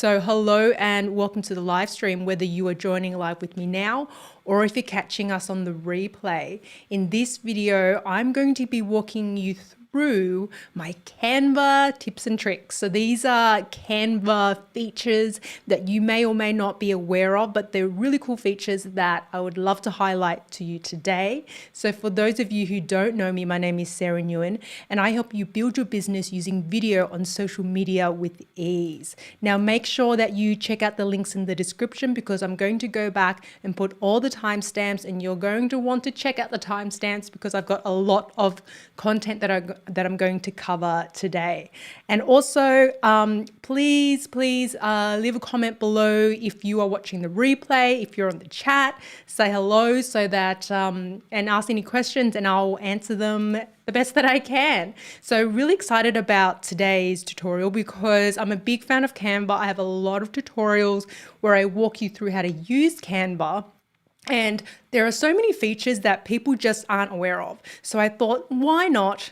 So hello and welcome to the live stream, whether you are joining live with me now or if you're catching us on the replay. In this video, I'm going to be walking you through my Canva tips and tricks. So these are Canva features that you may or may not be aware of, but they're really cool features that I would love to highlight to you today. So for those of you who don't know me, my name is Sarah Nguyen, and I help you build your business using video on social media with ease. Now make sure that you check out the links in the description because I'm going to go back and put all the timestamps, and you're going to want to check out the timestamps because I've got a lot of content that I'm going to cover today. And also, please leave a comment below if you are watching the replay. If you're on the chat, say hello so that and ask any questions, and I'll answer them the best that I can. So really excited about today's tutorial because I'm a big fan of Canva. I have a lot of tutorials where I walk you through how to use Canva. And there are so many features that people just aren't aware of. So I thought, why not,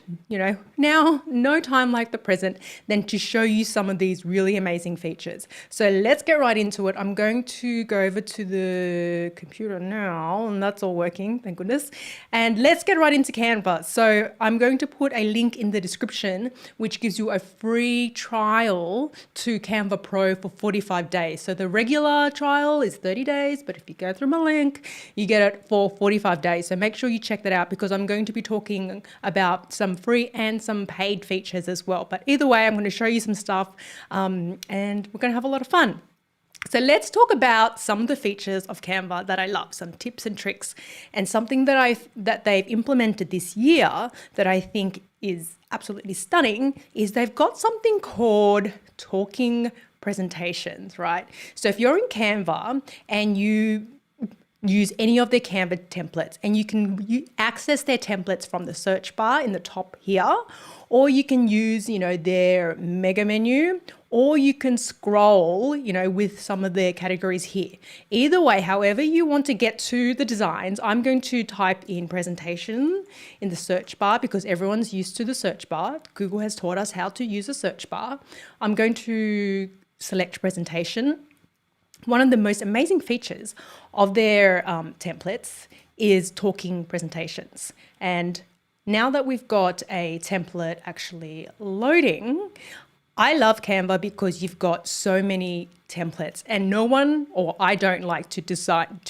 now, no time like the present, than to show you some of these really amazing features. So let's get right into it. I'm going to go over to the computer now, and that's all working, thank goodness. And let's get right into Canva. So I'm going to put a link in the description, which gives you a free trial to Canva Pro for 45 days. So the regular trial is 30 days, but if you go through my link, you get it for 45 days. So make sure you check that out because I'm going to be talking about some free and some paid features as well. But either way, I'm going to show you some stuff and we're going to have a lot of fun. So let's talk about some of the features of Canva that I love, some tips and tricks, and something that they've implemented this year that I think is absolutely stunning is they've got something called talking presentations, right? So if you're in Canva and you use any of their Canva templates, and you can access their templates from the search bar in the top here, or you can use, their mega menu, or you can scroll, with some of their categories here. Either way, however you want to get to the designs, I'm going to type in presentation in the search bar because everyone's used to the search bar. Google has taught us how to use a search bar. I'm going to select presentation. One of the most amazing features of their templates is talking presentations. And now that we've got a template actually loading, I love Canva because you've got so many templates, and I don't like to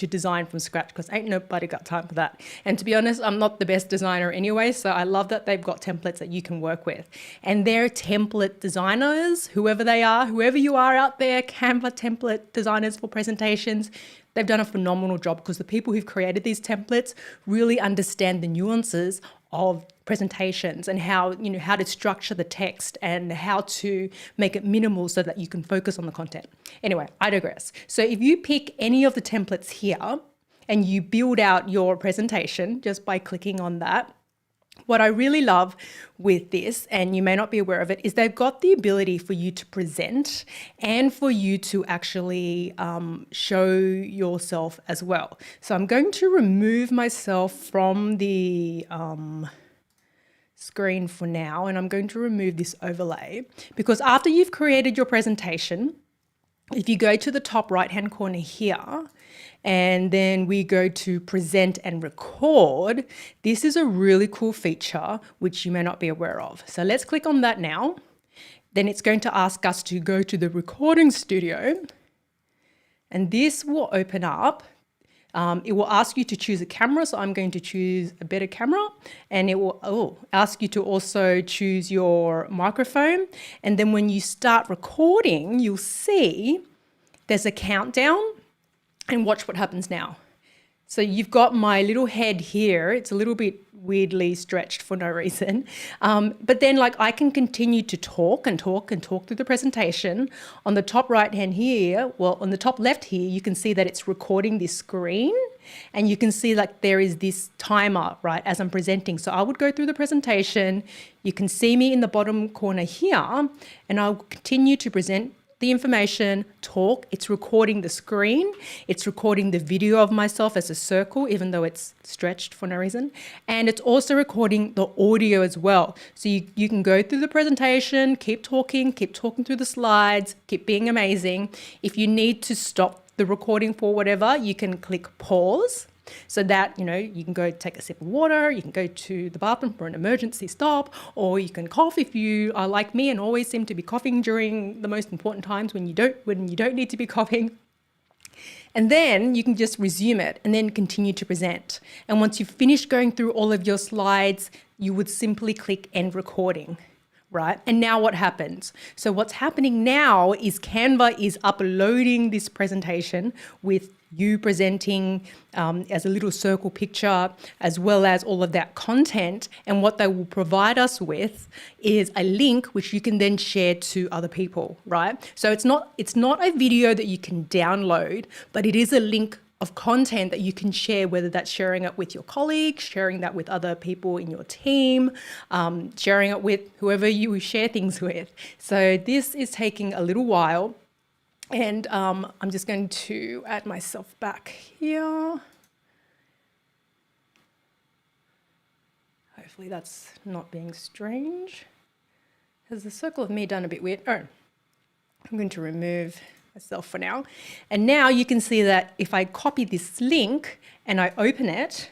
design from scratch because ain't nobody got time for that. And to be honest, I'm not the best designer anyway, so I love that they've got templates that you can work with. And they're template designers, whoever you are out there, Canva template designers for presentations. They've done a phenomenal job because the people who've created these templates really understand the nuances of presentations and how to structure the text and how to make it minimal so that you can focus on the content. Anyway, I digress. So if you pick any of the templates here and you build out your presentation just by clicking on that, what I really love with this, and you may not be aware of it, is they've got the ability for you to present and for you to actually show yourself as well. So I'm going to remove myself from the screen for now, and I'm going to remove this overlay because after you've created your presentation, if you go to the top right-hand corner here, and then we go to present and record, this is a really cool feature which you may not be aware of. So let's click on that now. Then it's going to ask us to go to the recording studio, and this will open up. It will ask you to choose a camera, so I'm going to choose a better camera, and it will ask you to also choose your microphone. And then when you start recording, you'll see there's a countdown, and watch what happens now. So you've got my little head here. It's a little bit weirdly stretched for no reason. But then I can continue to talk through the presentation. On the top right hand here, on the top left here, you can see that it's recording this screen, and you can see there is this timer, right, as I'm presenting. So I would go through the presentation. You can see me in the bottom corner here, and I'll continue to present the information, talk. It's recording the screen. It's recording the video of myself as a circle, even though it's stretched for no reason. And it's also recording the audio as well. So you can go through the presentation, keep talking through the slides, keep being amazing. If you need to stop the recording for whatever, you can click pause. So that, you can go take a sip of water, you can go to the bathroom for an emergency stop, or you can cough if you are like me and always seem to be coughing during the most important times when you don't need to be coughing. And then you can just resume it and then continue to present. And once you've finished going through all of your slides, you would simply click end recording. Right? And now what happens? So what's happening now is Canva is uploading this presentation with you presenting as a little circle picture, as well as all of that content. And what they will provide us with is a link which you can then share to other people, right? So it's not a video that you can download, but it is a link of content that you can share, whether that's sharing it with your colleagues, sharing that with other people in your team, sharing it with whoever you share things with. So this is taking a little while, and I'm just going to add myself back here. Hopefully that's not being strange. Has the circle of me done a bit weird? Oh, I'm going to remove myself for now. And now you can see that if I copy this link and I open it,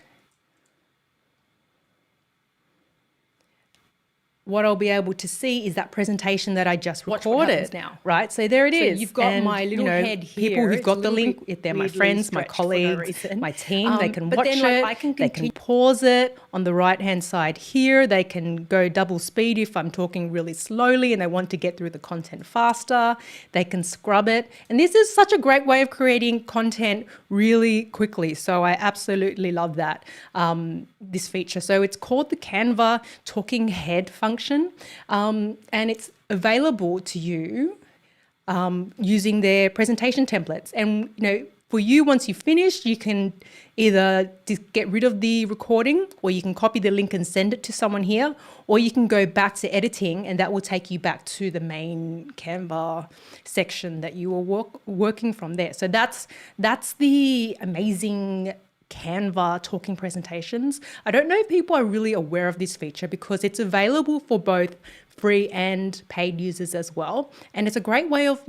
what I'll be able to see is that presentation that I just recorded now, right? So there it is. You've got my little head here. People who've got the link, if they're my friends, my colleagues, my team, they can watch it. They can pause it on the right-hand side here. They can go double speed if I'm talking really slowly and they want to get through the content faster. They can scrub it. And this is such a great way of creating content really quickly. So I absolutely love that, this feature. So it's called the Canva Talking Head function. And it's available to you using their presentation templates. And for you, once you've finished, you can either just get rid of the recording, or you can copy the link and send it to someone here, or you can go back to editing, and that will take you back to the main Canva section that you were working from there. So that's the amazing Canva talking presentations. I don't know if people are really aware of this feature because it's available for both free and paid users as well. And it's a great way of,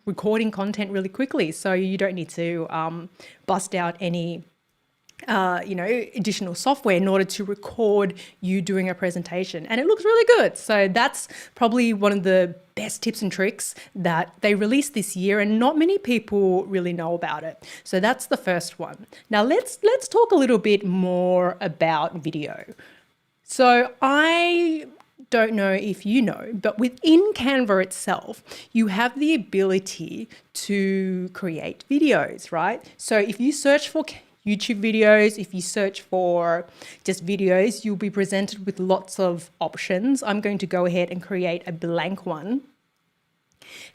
recording content really quickly. So you don't need to bust out any additional software in order to record you doing a presentation. And it looks really good. So that's probably one of the best tips and tricks that they released this year, and not many people really know about it. So that's the first one. Now let's talk a little bit more about video. So I don't know if you know, but within Canva itself, you have the ability to create videos, right? So if you search for YouTube videos, if you search for just videos, you'll be presented with lots of options. I'm going to go ahead and create a blank one.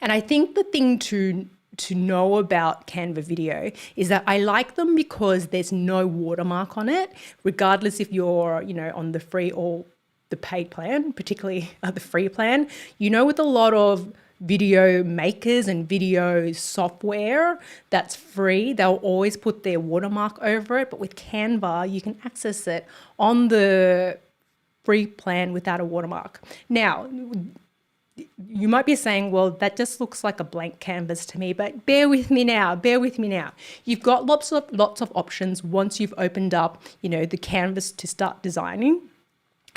And I think the thing to know about Canva video is that I like them because there's no watermark on it, regardless if you're, on the free or the paid plan, particularly the free plan. With a lot of video makers and video software that's free, they'll always put their watermark over it. But with Canva, you can access it on the free plan without a watermark. Now, you might be saying, well, that just looks like a blank canvas to me, but bear with me now. You've got lots of options once you've opened up, the canvas to start designing.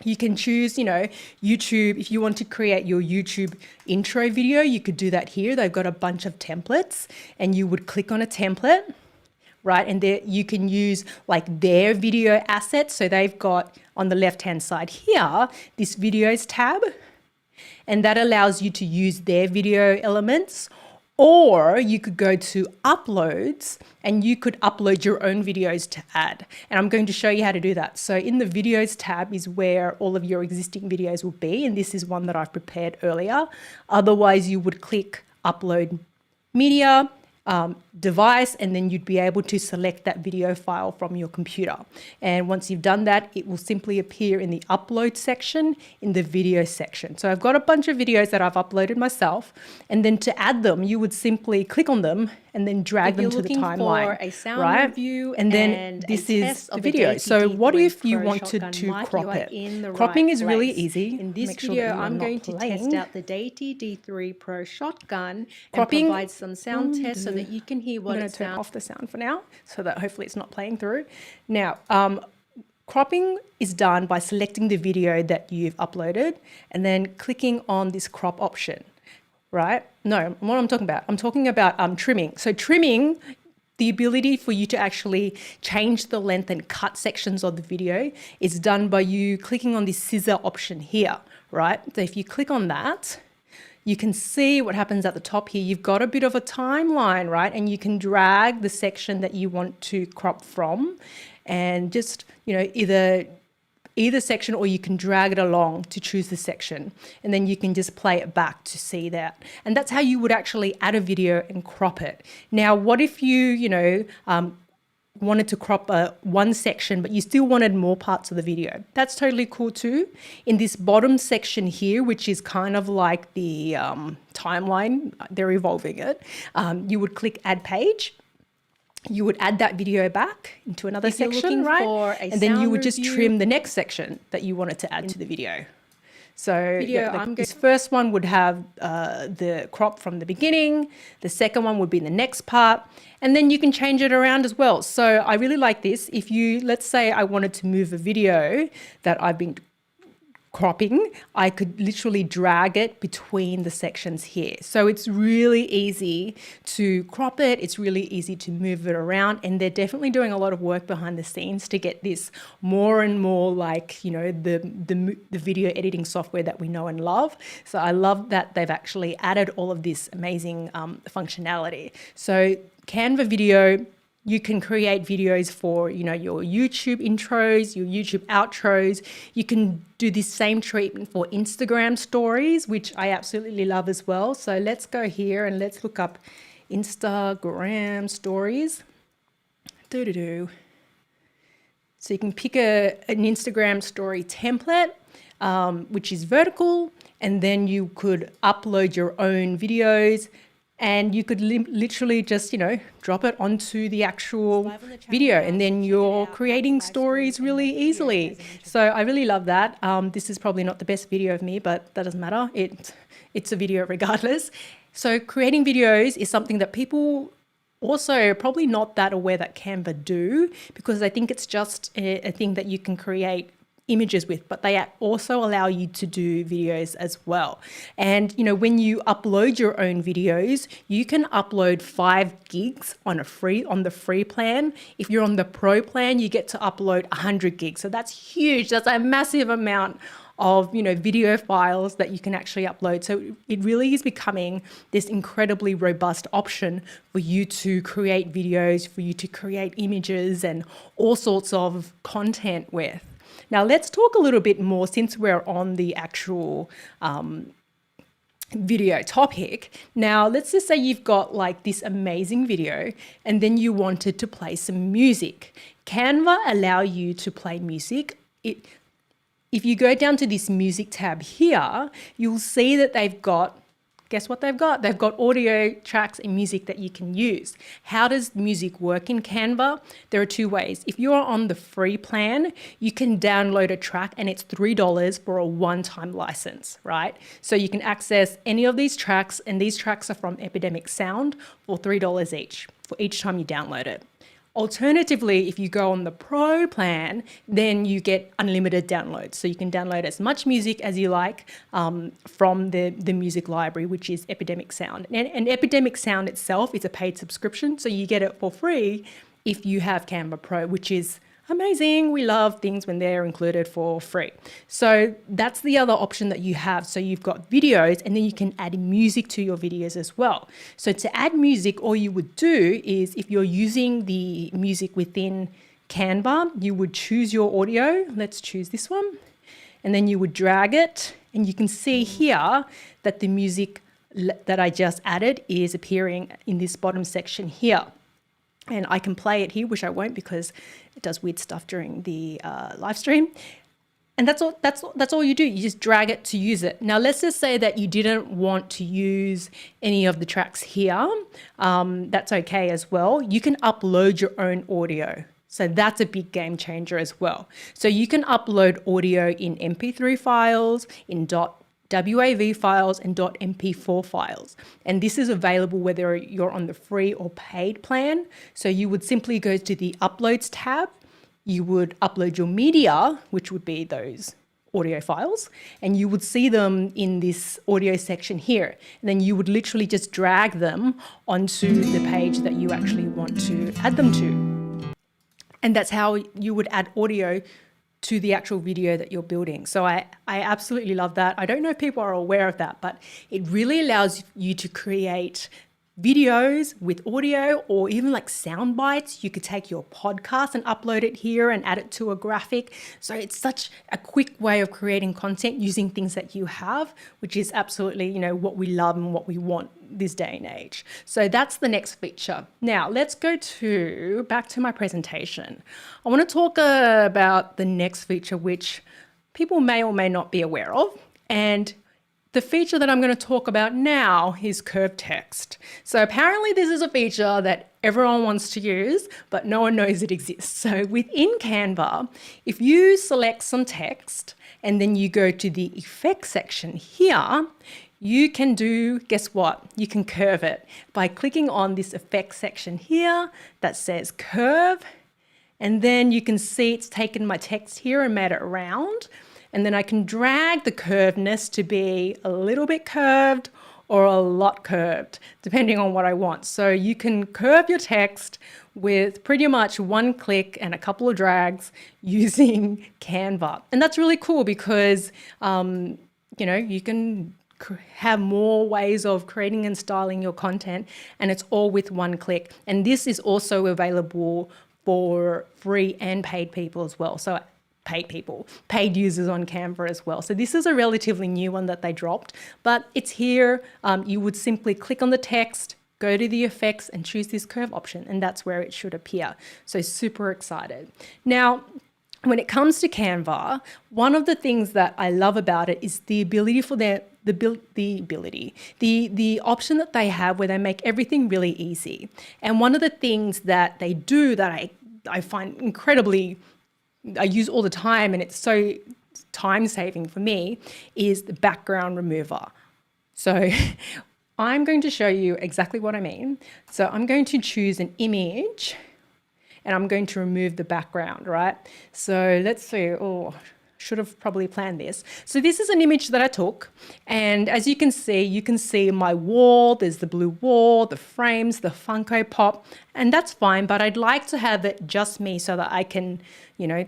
You can choose, YouTube. If you want to create your YouTube intro video, you could do that here. They've got a bunch of templates, and you would click on a template, right? And there you can use like their video assets. So they've got on the left-hand side here, this videos tab, and that allows you to use their video elements. Or you could go to uploads and you could upload your own videos to add. And I'm going to show you how to do that. So in the videos tab is where all of your existing videos will be. And this is one that I've prepared earlier. Otherwise, you would click upload media device, and then you'd be able to select that video file from your computer. And once you've done that, it will simply appear in the upload section in the video section. So I've got a bunch of videos that I've uploaded myself, and then to add them, you would simply click on them and then drag them to the timeline, for a sound right? review And then and this a is test the of the video. So DT3 what if you Pro wanted shotgun to mic, crop you are it? in the Cropping right is really place. easy. In this Make sure video, that you are I'm not going to playing. test out the DT3 Pro shotgun Cropping- and provide some sound tests so that you can hear I'm what going it to turn sounds. off the sound for now so that hopefully it's not playing through. Now, cropping is done by selecting the video that you've uploaded and then clicking on this crop option, right? No, what I'm talking about trimming. So trimming, the ability for you to actually change the length and cut sections of the video is done by you clicking on this scissor option here, right? So if you click on that, you can see what happens at the top here. You've got a bit of a timeline, right? And you can drag the section that you want to crop from and just, either section, or you can drag it along to choose the section, and then you can just play it back to see that. And that's how you would actually add a video and crop it. Now, what if you, wanted to crop one section, but you still wanted more parts of the video? That's totally cool too. In this bottom section here, which is kind of like the timeline, they're evolving it, you would click add page. You would add that video back into another If you're section, looking right? for a And then you sound would just review- trim the next section that you wanted to add to the video. So Video, this first one would have the crop from the beginning. The second one would be the next part. And then you can change it around as well. So I really like this. If you, let's say I wanted to move a video that I've been cropping, I could literally drag it between the sections here. So it's really easy to crop it. It's really easy to move it around. And they're definitely doing a lot of work behind the scenes to get this more and more like, the video editing software that we know and love. So I love that they've actually added all of this amazing functionality. So Canva Video, you can create videos for, your YouTube intros, your YouTube outros. You can do this same treatment for Instagram stories, which I absolutely love as well. So let's go here and let's look up Instagram stories. So you can pick an Instagram story template, which is vertical, and then you could upload your own videos. And you could literally just, drop it onto the actual video, and then you're creating stories really easily. So I really love that. This is probably not the best video of me, but that doesn't matter. It's a video regardless. So creating videos is something that people also probably not that aware that Canva do, because I think it's just a thing that you can create images with, but they also allow you to do videos as well. And when you upload your own videos, you can upload 5 gigs on the free plan. If you're on the pro plan, you get to upload 100 gigs. So that's huge. That's a massive amount of video files that you can actually upload. So it really is becoming this incredibly robust option for you to create videos, for you to create images and all sorts of content with. Now, let's talk a little bit more, since we're on the actual video topic. Now, let's just say you've got like this amazing video and then you wanted to play some music. Canva allow you to play music. If you go down to this music tab here, you'll see that they've got, guess what they've got? They've got audio tracks and music that you can use. How does music work in Canva? There are 2 ways. If you're on the free plan, you can download a track and it's $3 for a one-time license, right? So you can access any of these tracks, and these tracks are from Epidemic Sound for $3 each for each time you download it. Alternatively, if you go on the pro plan, then you get unlimited downloads. So you can download as much music as you like from the music library, which is Epidemic Sound. And Epidemic Sound itself is a paid subscription, so you get it for free if you have Canva Pro, which is amazing. We love things when they're included for free. So that's the other option that you have. So you've got videos, and then you can add music to your videos as well. So to add music, all you would do is, if you're using the music within Canva, you would choose your audio. Let's choose this one. And then you would drag it, and you can see here that the music that I just added is appearing in this bottom section here. And I can play it here, which I won't because it does weird stuff during the live stream. And that's all you do. You just drag it to use it. Now, let's just say that you didn't want to use any of the tracks here. That's okay as well. You can upload your own audio. So that's a big game changer as well. So you can upload audio in MP3 files, in .wav files and .mp4 files. And this is available whether you're on the free or paid plan. So you would simply go to the Uploads tab. You would upload your media, which would be those audio files, and you would see them in this audio section here. And then you would literally just drag them onto the page that you actually want to add them to. And that's how you would add audio to the actual video that you're building. So I absolutely love that. I don't know if people are aware of that, but it really allows you to create videos with audio or even like sound bites. You could take your podcast and upload it here and add it to a graphic. So it's such a quick way of creating content using things that you have, which is absolutely, what we love and what we want this day and age. So that's the next feature. Now let's go back to my presentation. I want to talk about the next feature, which people may or may not be aware of. And the feature that I'm going to talk about now is curved text. So apparently this is a feature that everyone wants to use, but no one knows it exists. So within Canva, if you select some text and then you go to the effects section here, you can do, guess what? You can curve it by clicking on this effects section here that says curve. And then you can see it's taken my text here and made it round. And then I can drag the curvedness to be a little bit curved or a lot curved, depending on what I want. So you can curve your text with pretty much one click and a couple of drags using Canva. And that's really cool because, you can have more ways of creating and styling your content, and it's all with one click. And this is also available for free and paid people as well. So paid users on Canva as well. So this is a relatively new one that they dropped, but it's here. You would simply click on the text, go to the effects and choose this curve option, and that's where it should appear. So super excited. Now, when it comes to Canva, one of the things that I love about it is the ability for the option that they have where they make everything really easy. And one of the things that they do that I find incredibly, I use all the time and it's so time saving for me, is the background remover. So I'm going to show you exactly what I mean. So I'm going to choose an image and I'm going to remove the background, right? So let's see, should have probably planned this. So this is an image that I took, and as you can see my wall, there's the blue wall, the frames, the Funko Pop, and that's fine, but I'd like to have it just me so that I can,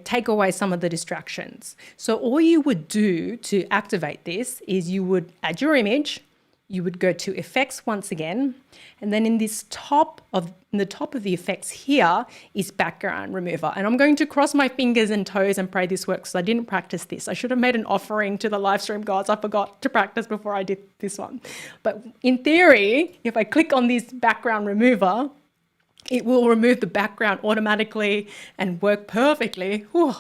take away some of the distractions. So all you would do to activate this is you would add your image, you would go to effects once again, and then in the top of the effects here is background remover. And I'm going to cross my fingers and toes and pray this works, because I didn't practice this. I should have made an offering to the live stream gods. I forgot to practice before I did this one. But in theory, if I click on this background remover, it will remove the background automatically and work perfectly. Whew.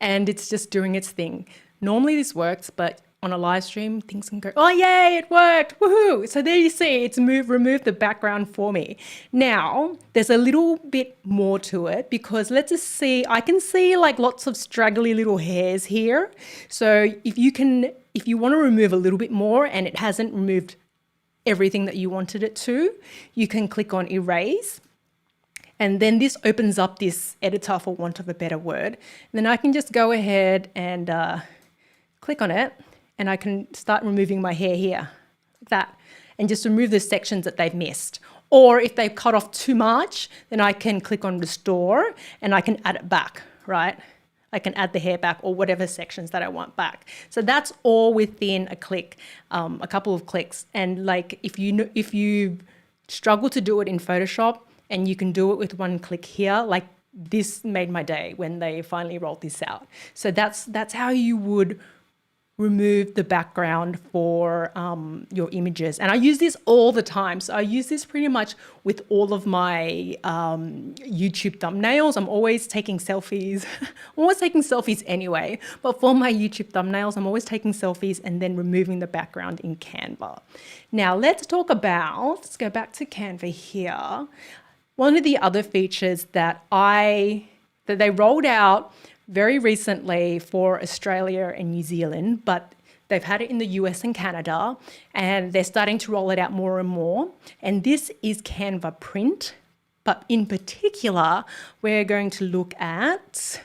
And it's just doing its thing. Normally this works, but on a live stream, things can go, oh yay, it worked, woohoo. So there you see, it's removed the background for me. Now, there's a little bit more to it, because let's just see, I can see like lots of straggly little hairs here. So if you want to remove a little bit more and it hasn't removed everything that you wanted it to, you can click on erase. And then this opens up this editor, for want of a better word. And then I can just go ahead and click on it, and I can start removing my hair here, like that, and just remove the sections that they've missed. Or if they've cut off too much, then I can click on restore and I can add it back, right? I can add the hair back or whatever sections that I want back. So that's all within a click, a couple of clicks. And like if you struggle to do it in Photoshop and you can do it with one click here, like this made my day when they finally rolled this out. So that's how you would remove the background for your images. And I use this all the time. So I use this pretty much with all of my YouTube thumbnails. I'm always taking selfies. I'm always taking selfies anyway. But for my YouTube thumbnails, I'm always taking selfies and then removing the background in Canva. Now let's go back to Canva here. One of the other features that they rolled out very recently for Australia and New Zealand, but they've had it in the US and Canada, and they're starting to roll it out more and more. And this is Canva Print, but in particular, we're going to look at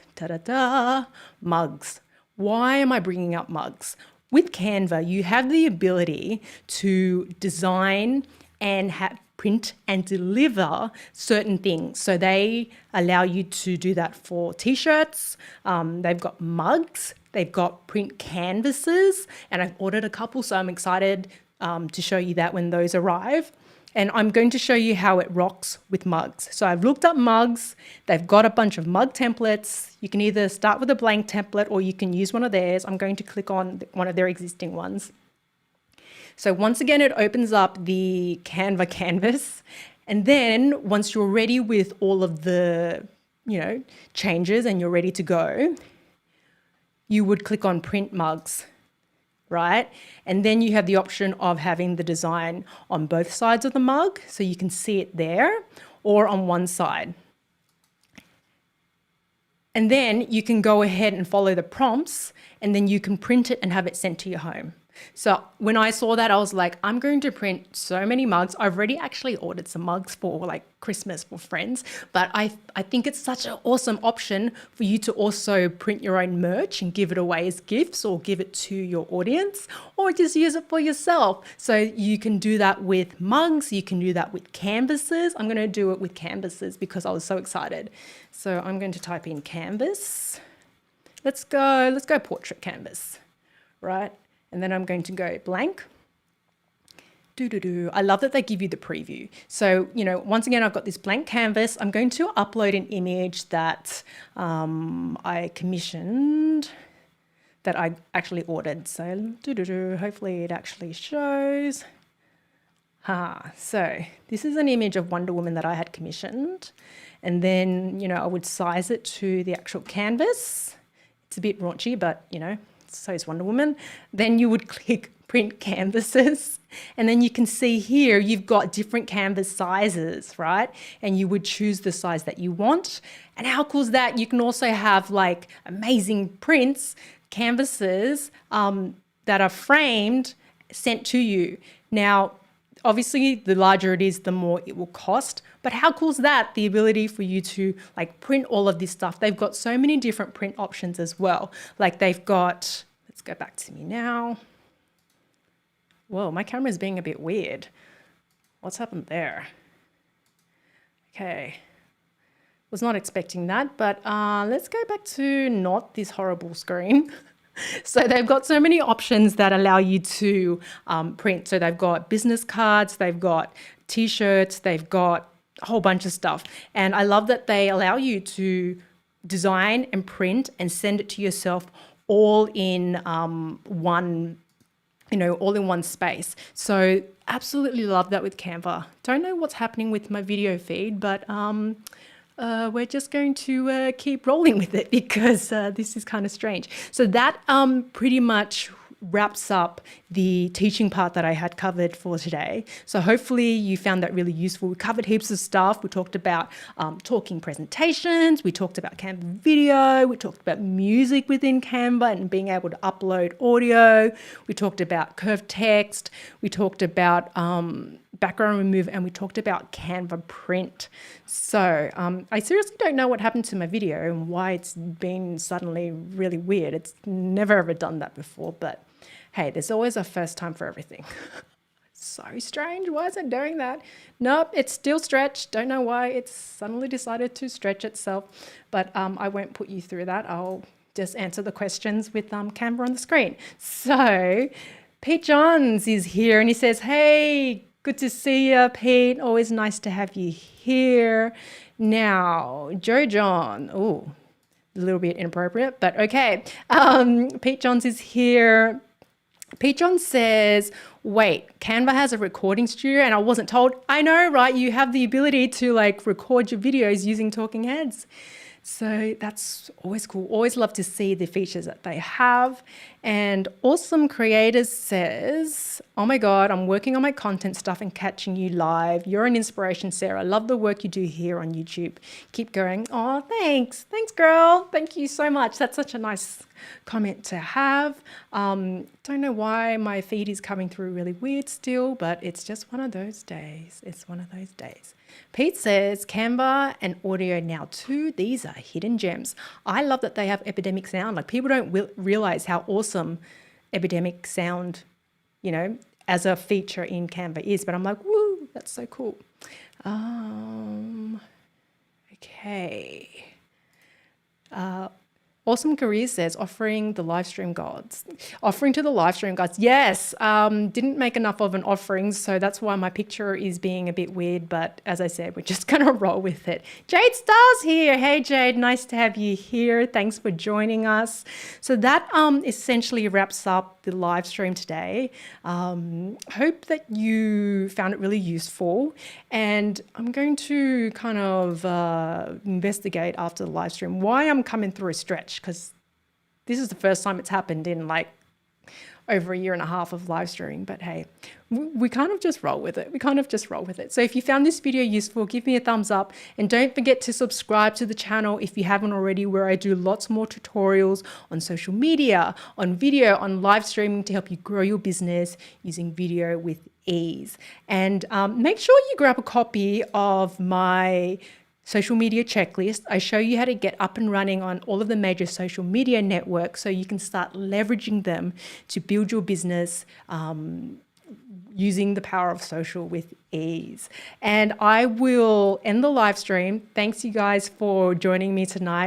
mugs. Why am I bringing up mugs? With Canva, you have the ability to design and print and deliver certain things. So they allow you to do that for t-shirts. They've got mugs, they've got print canvases, and I've ordered a couple, so I'm excited to show you that when those arrive. And I'm going to show you how it rocks with mugs. So I've looked up mugs. They've got a bunch of mug templates. You can either start with a blank template or you can use one of theirs. I'm going to click on one of their existing ones. So once again, it opens up the Canva canvas. And then once you're ready with all of the, changes and you're ready to go, you would click on print mugs, right? And then you have the option of having the design on both sides of the mug. So you can see it there or on one side. And then you can go ahead and follow the prompts and then you can print it and have it sent to your home. So when I saw that, I was like, I'm going to print so many mugs. I've already actually ordered some mugs for like Christmas for friends, but I think it's such an awesome option for you to also print your own merch and give it away as gifts or give it to your audience or just use it for yourself. So you can do that with mugs. You can do that with canvases. I'm going to do it with canvases because I was so excited. So I'm going to type in canvas. Let's go portrait canvas, right? And then I'm going to go blank. I love that they give you the preview. So, once again, I've got this blank canvas. I'm going to upload an image that I commissioned, that I actually ordered. So, hopefully it actually shows. So this is an image of Wonder Woman that I had commissioned. And then, I would size it to the actual canvas. It's a bit raunchy, but, so is Wonder Woman. Then you would click print canvases. And then you can see here, you've got different canvas sizes, right? And you would choose the size that you want. And how cool is that? You can also have like amazing prints, canvases that are framed, sent to you. Now, obviously, the larger it is, the more it will cost. But how cool is that? The ability for you to like print all of this stuff. They've got so many different print options as well. Like they've got, let's go back to me now. Whoa, my camera's being a bit weird. What's happened there? Okay. Was not expecting that, but let's go back to not this horrible screen. So they've got so many options that allow you to print. So they've got business cards, they've got t-shirts, they've got a whole bunch of stuff. And I love that they allow you to design and print and send it to yourself all in one, all in one space. So absolutely love that with Canva. Don't know what's happening with my video feed, but we're just going to keep rolling with it because this is kind of strange. So that pretty much wraps up the teaching part that I had covered for today. So hopefully you found that really useful. We covered heaps of stuff. We talked about talking presentations. We talked about Canva video. We talked about music within Canva and being able to upload audio. We talked about curved text. We talked about background remove, and we talked about Canva print. So I seriously don't know what happened to my video and why it's been suddenly really weird. It's never ever done that before, but hey, there's always a first time for everything. So strange. Why is it doing that? Nope, it's still stretched. Don't know why it's suddenly decided to stretch itself, but I won't put you through that. I'll just answer the questions with Canva on the screen. So Pete Johns is here and he says, hey, good to see you, Pete. Always nice to have you here. Now, Joe John. Oh, a little bit inappropriate, but okay. Pete Johns is here. Pete John says, wait, Canva has a recording studio and I wasn't told. I know, right? You have the ability to like record your videos using talking heads. So that's always cool. Always love to see the features that they have. And Awesome Creators says, oh my God, I'm working on my content stuff and catching you live. You're an inspiration, Sarah. I love the work you do here on YouTube. Keep going. Oh, thanks. Thanks, girl. Thank you so much. That's such a nice comment to have. Don't know why my feed is coming through really weird still, but it's just one of those days. It's one of those days. Pete says, Canva and audio now too. These are hidden gems. I love that they have epidemic sound. Like people don't realize how awesome epidemic sound, you know, as a feature in Canva is. But I'm like, woo, that's so cool. Okay. Awesome Career says, offering to the live stream gods. Yes, didn't make enough of an offering, so that's why my picture is being a bit weird. But as I said, we're just going to roll with it. Jade Star's here. Hey, Jade, nice to have you here. Thanks for joining us. So that essentially wraps up the live stream today. Hope that you found it really useful. And I'm going to kind of investigate after the live stream why I'm coming through a stretch, because this is the first time it's happened in like over a year and a half of live streaming. But hey, we kind of just roll with it. So if you found this video useful, give me a thumbs up and don't forget to subscribe to the channel if you haven't already, where I do lots more tutorials on social media, on video, on live streaming to help you grow your business using video with ease. And make sure you grab a copy of my social media checklist. I show you how to get up and running on all of the major social media networks so you can start leveraging them to build your business using the power of social with ease. And I will end the live stream. Thanks you guys for joining me tonight.